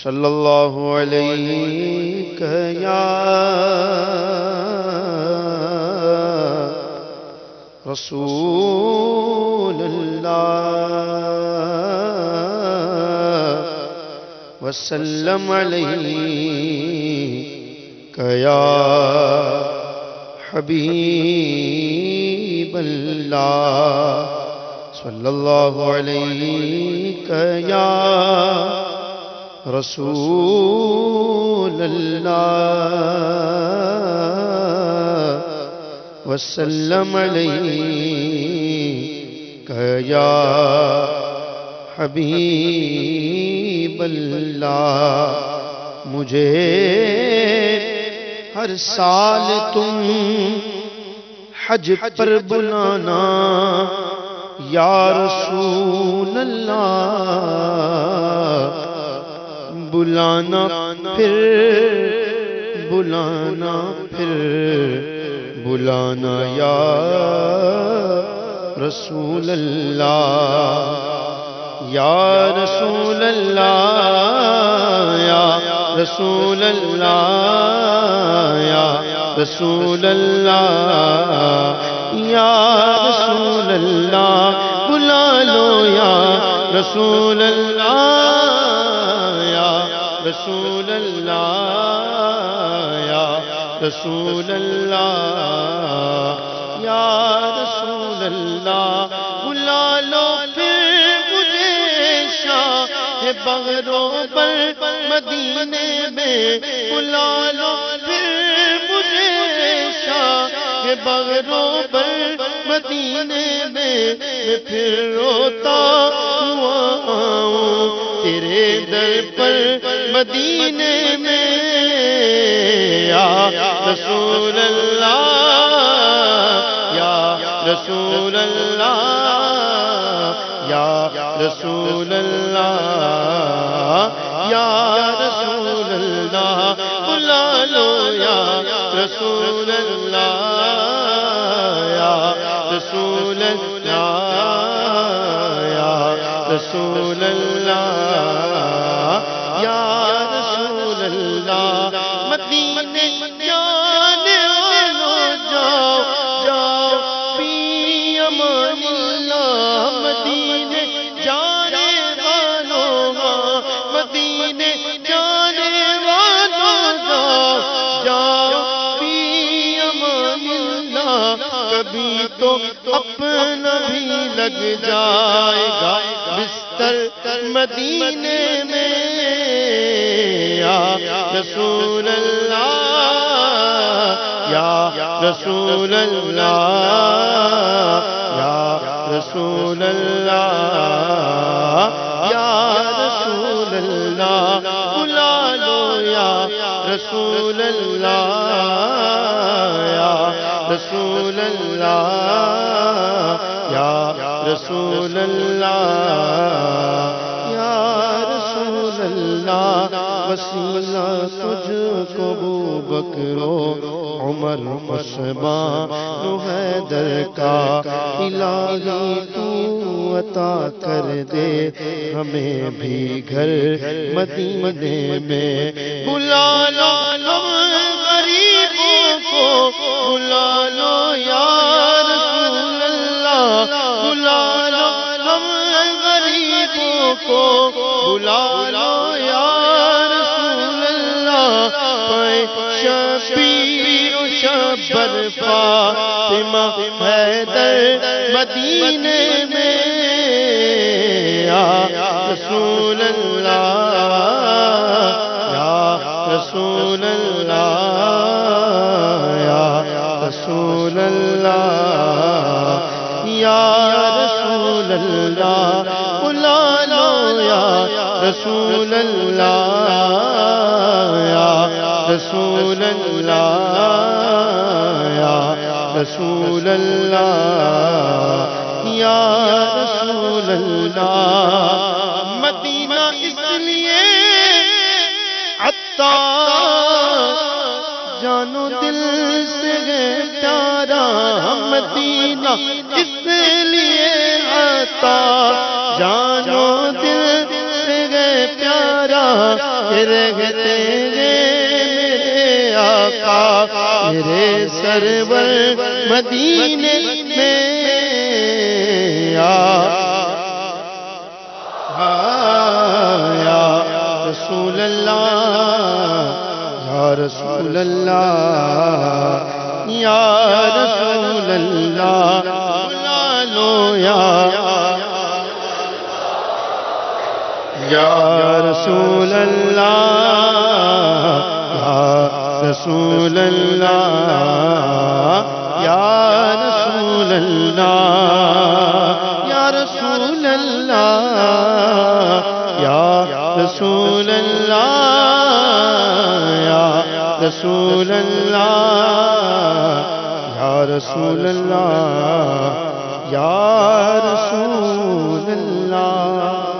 صلی اللہ علیہ یا رسول اللہ وسلم علیہ یا حبیب اللہ صلی اللہ علیہ یا رسول اللہ وسلم علیہ یا حبیب اللہ مجھے ہر سال تم حج پر بلانا یا رسول اللہ بلانا پھر بلانا یا رسول اللہ یا رسول اللہ یا رسول اللہ یا رسول اللہ یا رسول اللہ بلا لو یا رسول اللہ یا رسول اللہ یا رسول اللہ یا رسول اللہ بلا لو پھر مجھے شاہ بغروں پر مدینے میں بلا لو پھر مجھے شاہ بغروں پر مدینے میں پھر روتا ہوا آؤں تیرے در پر مدینے میں یا رسول اللہ یا رسول اللہ یا رسول اللہ یا رسول اللہ بلا لو یا رسول اللہ یا رسول اللہ یا رسول اللہ یا رسول اللہ مدینے جانے والوں جاؤ جاؤ فی امان اللہ مدینے جانے والوں مدینے جانے والوں جاؤ جاؤ فی امان اللہ کبھی تو اپنا بھی لگ جائے گا بستر مدینے میں یا رسول اللہ یا رسول اللہ یا رسول اللہ یا رسول اللہ بلا لو یا رسول اللہ یا رسول اللہ یا رسول اللہ یا رسول اللہ وسیلہ تجھ کو ابو بکر و عمر عثمان و حیدر کا الہی تو عطا کر دے ہمیں بھی گھر مدینے میں بلا لو غریبوں کو بلا لو یا رسول اللہ بلا لو ہم غریبوں کو بلا لو یا رسول اللہ شبیر و شبر فاطمہ حیدر مدینے میں یا رسول اللہ یا رسول اللہ یا رسول اللہ یا رسول اللہ بلا لو یا رسول اللہ یا رسول اللہ یا رسول اللہ یا رسول اللہ مدینہ اس لیے عطار جانو دل سے پیارا مدینہ اس لیے عطار جانو دل سے پیارا رہتے ہیں میرے آقا میرے سرور مدینے میں یا رسول اللہ یا رسول اللہ یا رسول اللہ بلا لو یا رسول اللہ یا رسول اللہ یا رسول اللہ یا رسول اللہ یا رسول اللہ یا رسول اللہ یا رسول اللہ یا رسول اللہ